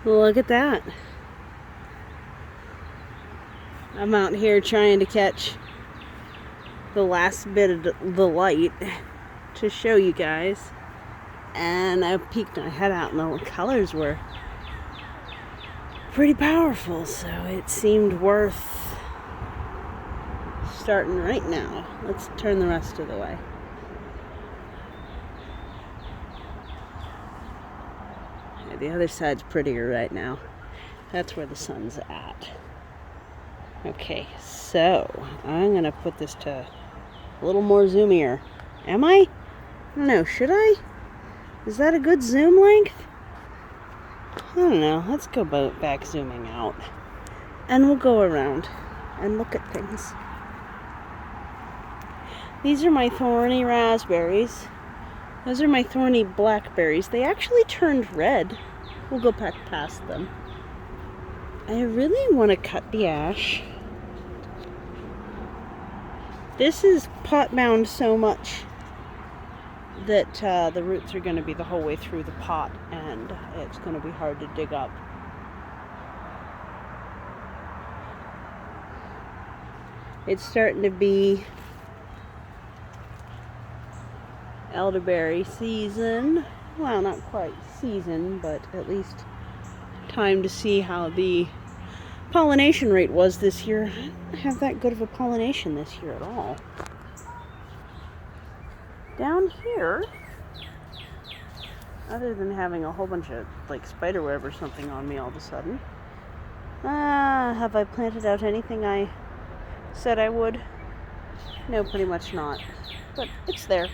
Look at that. I'm out here trying to catch the last bit of the light to show you guys. And I peeked my head out and the colors were pretty powerful, so it seemed worth starting right now. Let's turn the rest of the way. Yeah, the other side's prettier right now. That's where the sun's at. Okay, so I'm gonna put this to a little more zoomier. Am I? I don't know, should I? Is that a good zoom length? I don't know. Let's go back zooming out. And we'll go around and look at things. These are my thorny raspberries. Those are my thorny blackberries. They actually turned red. We'll go back past them. I really want to cut the ash. This is pot bound so much that the roots are going to be the whole way through the pot, and it's going to be hard to dig up. It's starting to be elderberry season. Well, not quite season, but at least time to see how the pollination rate was this year. I didn't have that good of a pollination this year at all. Down here, other than having a whole bunch of like spider web or something on me all of a sudden, have I planted out anything I said I would? No, pretty much not, but it's there.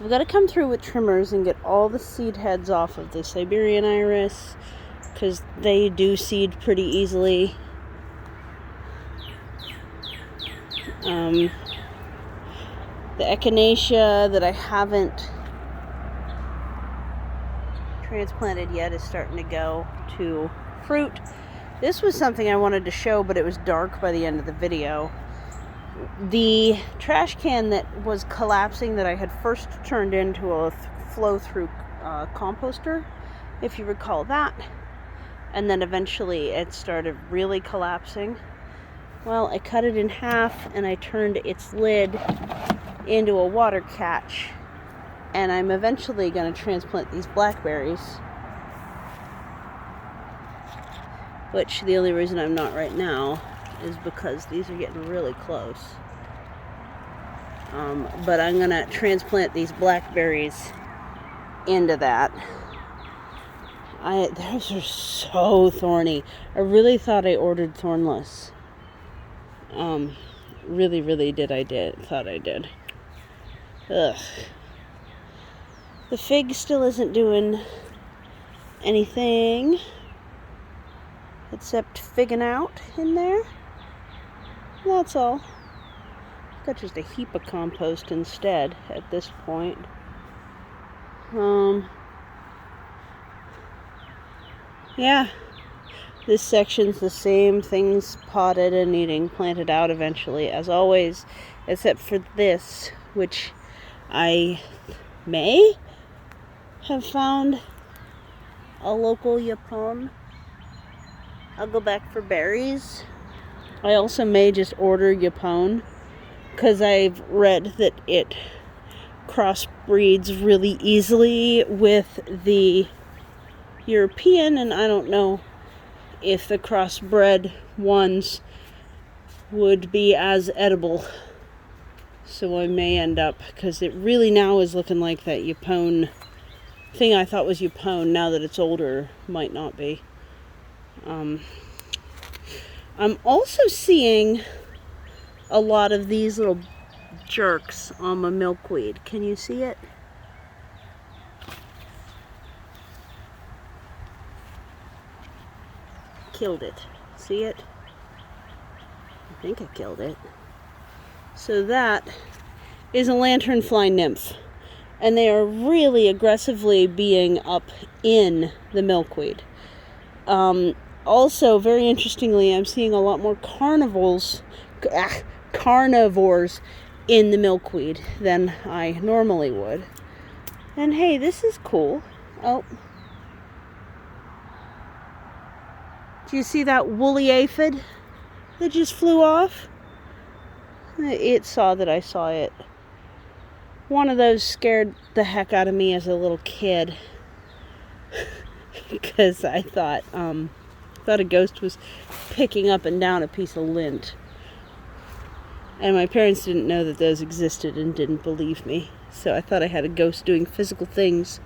I've got to come through with trimmers and get all the seed heads off of the Siberian iris, because they do seed pretty easily. The echinacea that I haven't transplanted yet is starting to go to fruit. This was something I wanted to show, but it was dark by the end of the video. The trash can that was collapsing that I had first turned into a flow-through composter, if you recall that, and then eventually it started really collapsing. Well, I cut it in half and I turned its lid into a water catch, and I'm eventually going to transplant these blackberries, which the only reason I'm not right now is because these are getting really close. But I'm going to transplant these blackberries into that. Those are so thorny. I really thought I ordered thornless. Really thought I did. Ugh. The fig still isn't doing anything except figging out in there. That's all. Got just a heap of compost instead at this point. Yeah. This section's the same, things potted and needing planted out eventually, as always, except for this, which I may have found a local Yapon. I'll go back for berries. I also may just order Yapon, because I've read that it crossbreeds really easily with the European, and I don't know if the crossbred ones would be as edible. So I may end up, because it really now is looking like that Yapon thing I thought was Yapon, now that it's older, might not be. I'm also seeing a lot of these little jerks on my milkweed. Can you see it? Killed it. See it? I think I killed it. So that is a lanternfly nymph, and they are really aggressively being up in the milkweed. Also, very interestingly, I'm seeing a lot more carnivores in the milkweed than I normally would. And hey, this is cool. Oh, Do you see that woolly aphid that just flew off? It saw that I saw it. One of those scared the heck out of me as a little kid. Because I thought a ghost was picking up and down a piece of lint. And my parents didn't know that those existed and didn't believe me. So I thought I had a ghost doing physical things.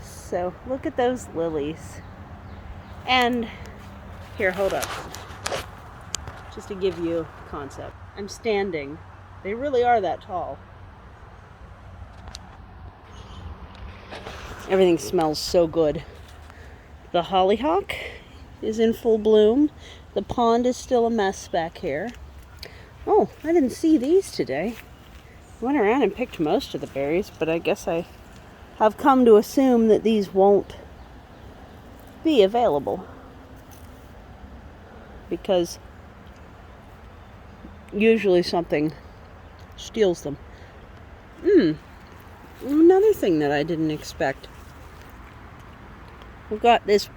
So look at those lilies. And here, hold up. Just to give you a concept. I'm standing. They really are that tall. Everything smells so good. The hollyhock is in full bloom. The pond is still a mess back here. Oh, I didn't see these today. I went around and picked most of the berries, but I guess I have come to assume that these won't be available. Because usually something steals them. Another thing that I didn't expect. We've got this.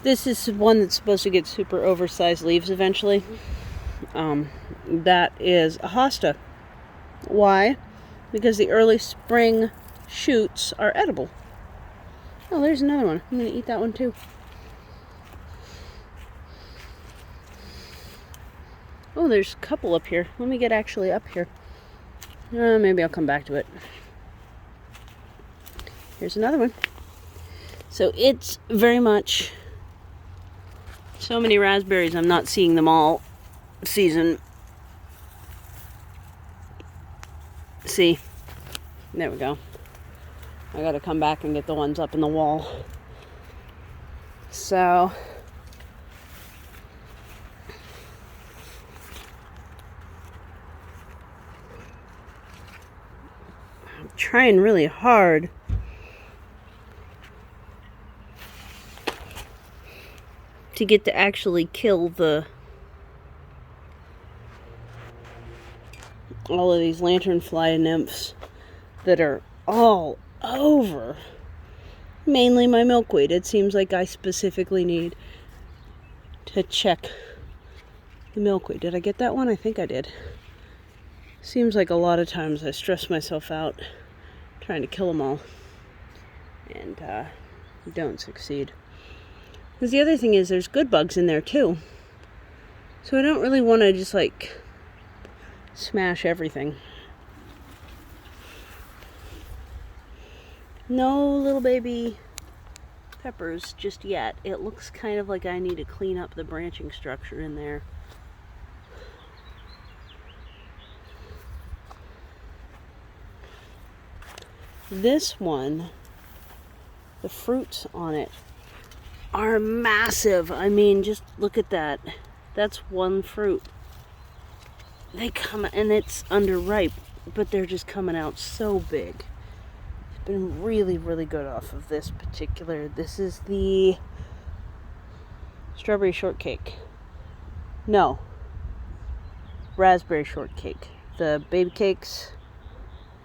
This is one that's supposed to get super oversized leaves eventually. That is a hosta. Why? Because the early spring shoots are edible. Oh, there's another one. I'm going to eat that one too. Oh, there's a couple up here. Let me get actually up here. Maybe I'll come back to it. Here's another one. So it's very much so many raspberries. I'm not seeing them all season. See, there we go. I gotta come back and get the ones up in the wall. So I'm trying really hard to get to actually kill all of these lanternfly nymphs that are all over. Mainly my milkweed. It seems like I specifically need to check the milkweed. Did I get that one? I think I did. Seems like a lot of times I stress myself out trying to kill them all and don't succeed. Because the other thing is there's good bugs in there too. So I don't really want to just like smash everything. No little baby peppers just yet. It looks kind of like I need to clean up the branching structure in there. This one, the fruits on it are massive. I mean, just look at that. That's one fruit. They come, and it's underripe, but they're just coming out so big. It's been really, really good off of this particular. This is the strawberry shortcake. No, raspberry shortcake. The baby cakes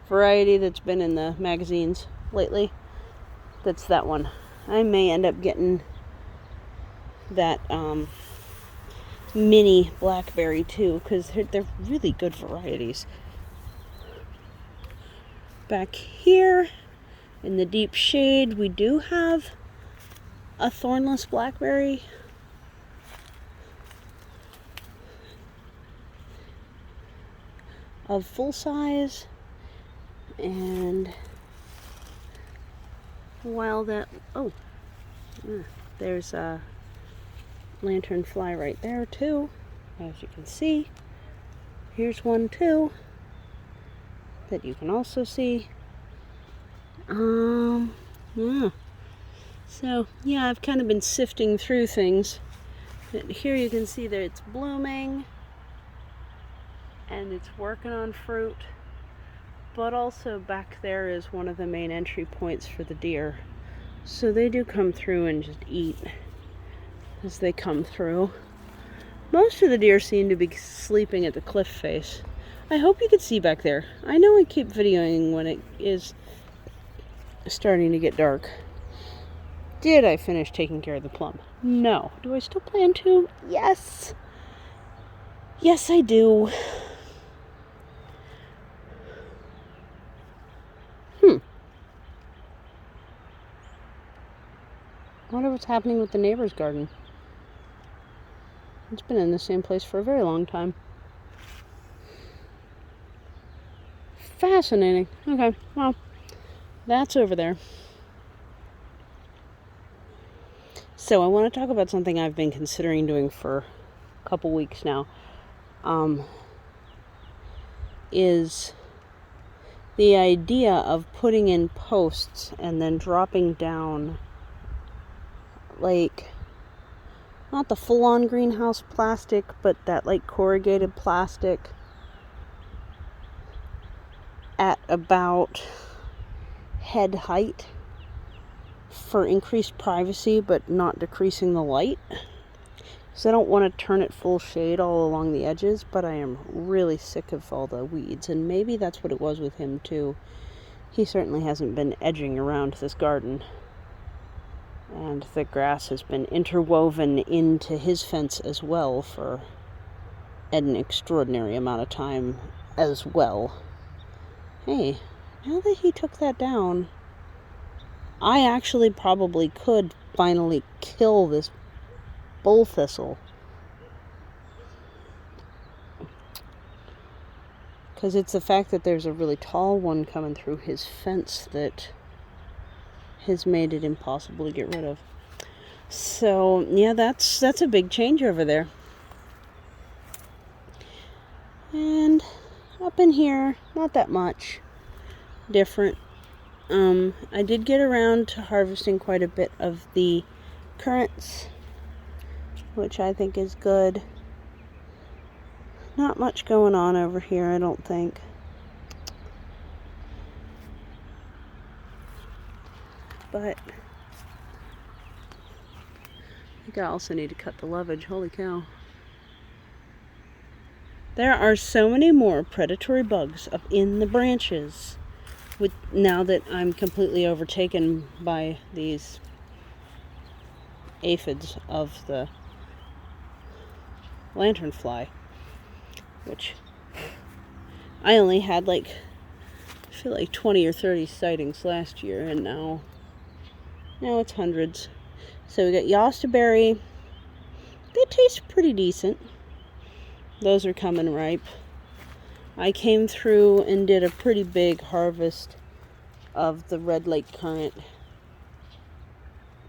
variety that's been in the magazines lately. That's that one. I may end up getting that mini blackberry too, because they're really good varieties. Back here in the deep shade we do have a thornless blackberry. Of full size, and while that there's a lanternfly right there too, as you can see. Here's one too that you can also see. Yeah. So yeah, I've kind of been sifting through things. But here you can see that it's blooming and it's working on fruit, but also back there is one of the main entry points for the deer. So they do come through and just eat as they come through. Most of the deer seem to be sleeping at the cliff face. I hope you can see back there. I know I keep videoing when it is starting to get dark. Did I finish taking care of the plum? No. Do I still plan to? Yes. Yes, I do. I wonder what's happening with the neighbor's garden. It's been in the same place for a very long time. Fascinating. Okay, well, that's over there. So I want to talk about something I've been considering doing for a couple weeks now. Is the idea of putting in posts and then dropping down, like, not the full-on greenhouse plastic, but that, like, corrugated plastic at about head height for increased privacy, but not decreasing the light. So I don't want to turn it full shade all along the edges, but I am really sick of all the weeds, and maybe that's what it was with him too. He certainly hasn't been edging around this garden, and the grass has been interwoven into his fence as well for an extraordinary amount of time as well. Hey, now that he took that down, I actually probably could finally kill this bull thistle. Because it's the fact that there's a really tall one coming through his fence that has made it impossible to get rid of. So, yeah, that's a big change over there. And up in here, not that much different. I did get around to harvesting quite a bit of the currants, which I think is good. Not much going on over here, I don't think. But I think I also need to cut the lovage. Holy cow. There are so many more predatory bugs up in the branches now that I'm completely overtaken by these aphids of the lanternfly, which I only had I feel like 20 or 30 sightings last year, and now it's hundreds. So we got Yostaberry. They taste pretty decent. Those are coming ripe. I came through and did a pretty big harvest of the Red Lake currant.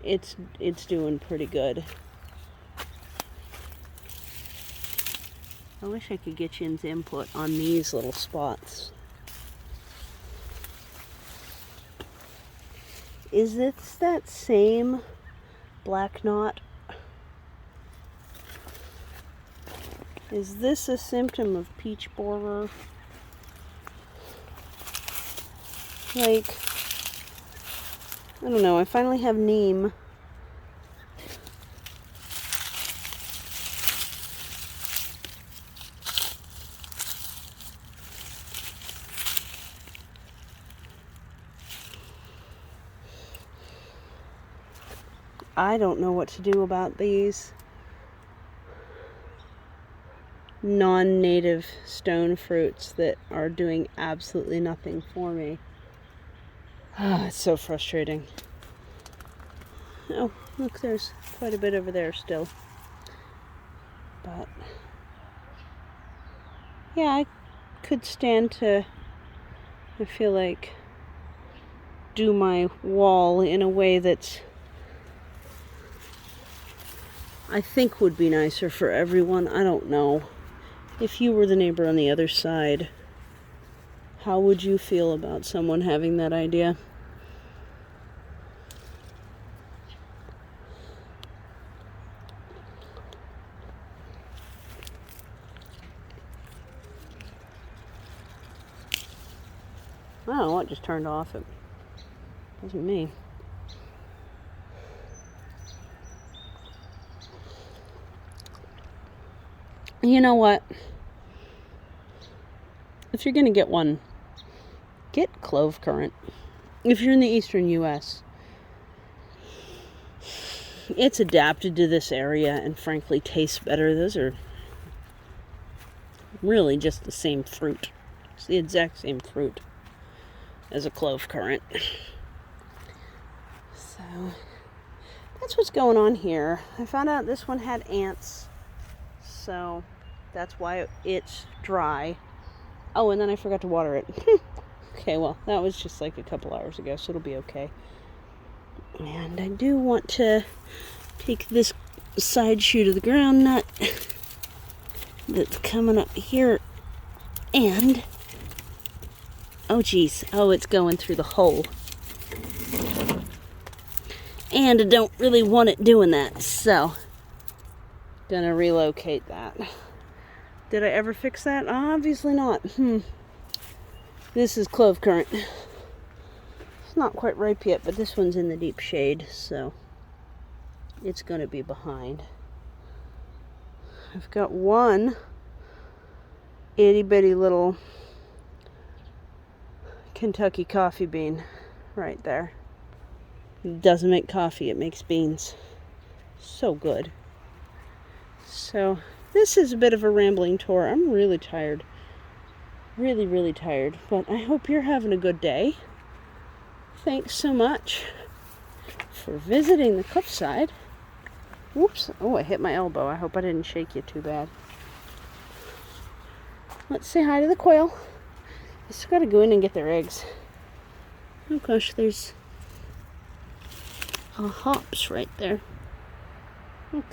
It's doing pretty good. I wish I could get Yin's input on these little spots. Is this that same black knot? Is this a symptom of peach borer? I don't know. I finally have neem. I don't know what to do about these non-native stone fruits that are doing absolutely nothing for me. It's so frustrating. Oh, look, there's quite a bit over there still. But yeah, I could stand to, I feel like, do my wall in a way that's, I think, would be nicer for everyone. I don't know. If you were the neighbor on the other side, how would you feel about someone having that idea? I don't know what just turned off. It wasn't me. You know what? If you're going to get one, get clove currant. If you're in the eastern U.S., it's adapted to this area and frankly tastes better. Those are really just the same fruit. It's the exact same fruit as a clove currant. So that's what's going on here. I found out this one had ants, so that's why it's dry. Oh, and then I forgot to water it. Okay, well, that was just like a couple hours ago, so it'll be okay. And I do want to take this side shoot of the groundnut that's coming up here, and oh geez, oh, it's going through the hole. And I don't really want it doing that, so gonna relocate that. Did I ever fix that? Obviously not. This is clove currant. It's not quite ripe yet, but this one's in the deep shade, so it's gonna be behind. I've got one itty bitty little Kentucky coffee bean right there. It doesn't make coffee, it makes beans. So good. So this is a bit of a rambling tour. I'm really tired. Really, really tired. But I hope you're having a good day. Thanks so much for visiting the cliffside. Whoops. Oh, I hit my elbow. I hope I didn't shake you too bad. Let's say hi to the quail. I still gotta go in and get their eggs. Oh gosh, there's hops right there. Look.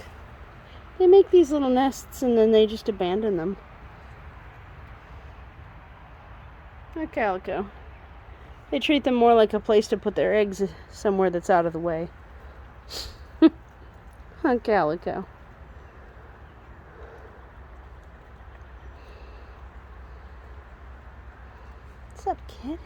They make these little nests and then they just abandon them. A calico. They treat them more like a place to put their eggs somewhere that's out of the way. A calico. What's up, kid?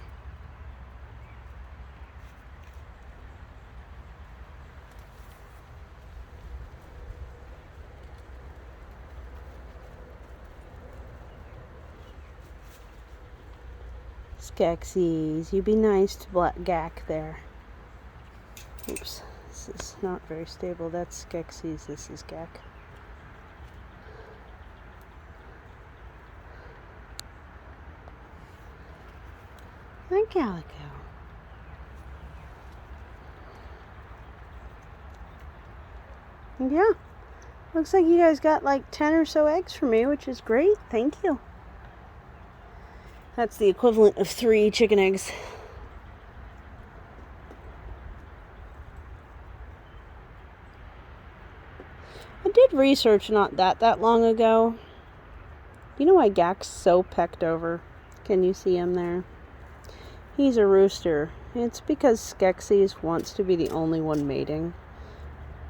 Skeksis, you be nice to Black Gak there. Oops, this is not very stable. That's Skeksis, this is Gak. Hi, Calico. Yeah, looks like you guys got like 10 or so eggs for me, which is great. Thank you. That's the equivalent of 3 chicken eggs. I did research not that long ago. You know why Gak's so pecked over? Can you see him there? He's a rooster. It's because Skeksis wants to be the only one mating.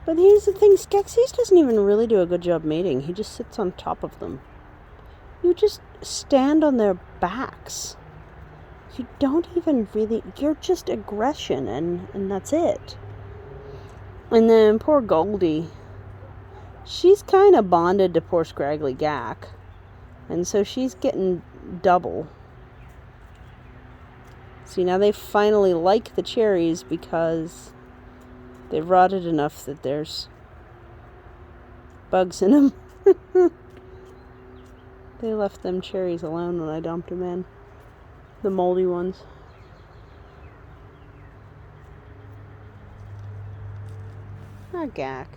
But here's the thing, Skeksis doesn't even really do a good job mating. He just sits on top of them. You just stand on their backs. You don't even really, you're just aggression and that's it. And then poor Goldie, she's kind of bonded to poor scraggly Gak. And so she's getting double. See, now they finally like the cherries because they've rotted enough that there's bugs in them. They left them cherries alone when I dumped them in. The moldy ones. Ah, Gak.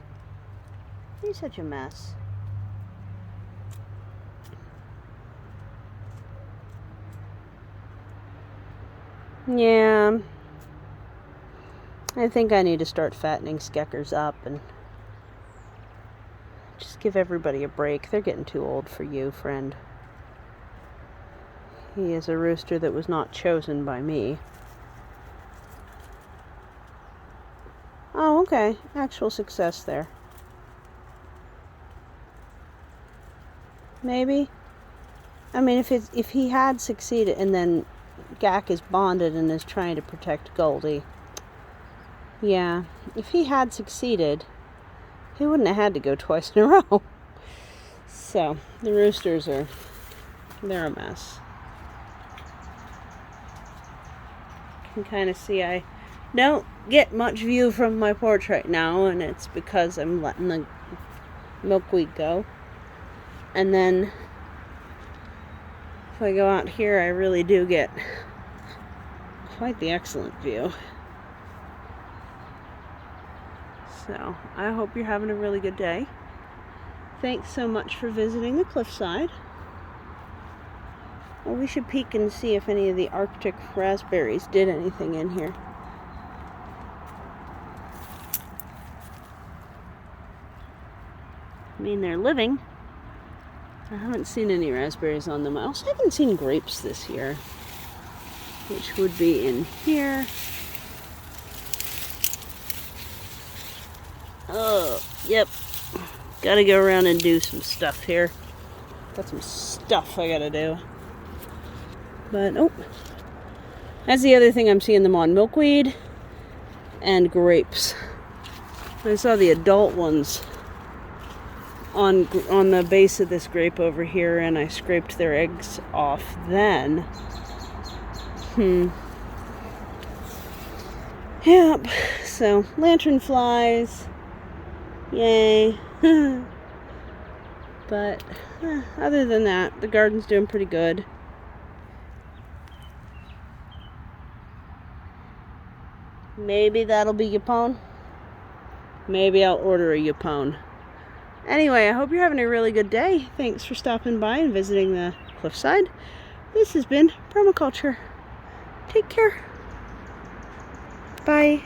You're such a mess. Yeah. I think I need to start fattening Skeckers up and just give everybody a break. They're getting too old for you, friend. He is a rooster that was not chosen by me. Oh, okay. Actual success there. Maybe. I mean, if he had succeeded and then Gak is bonded and is trying to protect Goldie. Yeah. If he had succeeded, he wouldn't have had to go twice in a row. So, the roosters they're a mess. You can kind of see I don't get much view from my porch right now, and it's because I'm letting the milkweed go. And then if I go out here, I really do get quite the excellent view. So I hope you're having a really good day. Thanks so much for visiting the cliffside. Well, we should peek and see if any of the Arctic raspberries did anything in here. I mean, they're living. I haven't seen any raspberries on them. I also haven't seen grapes this year, which would be in here. Oh, yep. Gotta go around and do some stuff here. Got some stuff I gotta do. But, oh. That's the other thing I'm seeing them on. Milkweed and grapes. I saw the adult ones on the base of this grape over here, and I scraped their eggs off then. Yep. So, lantern flies. Yay. But other than that, the garden's doing pretty good. Maybe that'll be Yapone. Maybe I'll order a Yapone. Anyway, I hope you're having a really good day. Thanks for stopping by and visiting the cliffside. This has been Permaculture. Take care. Bye.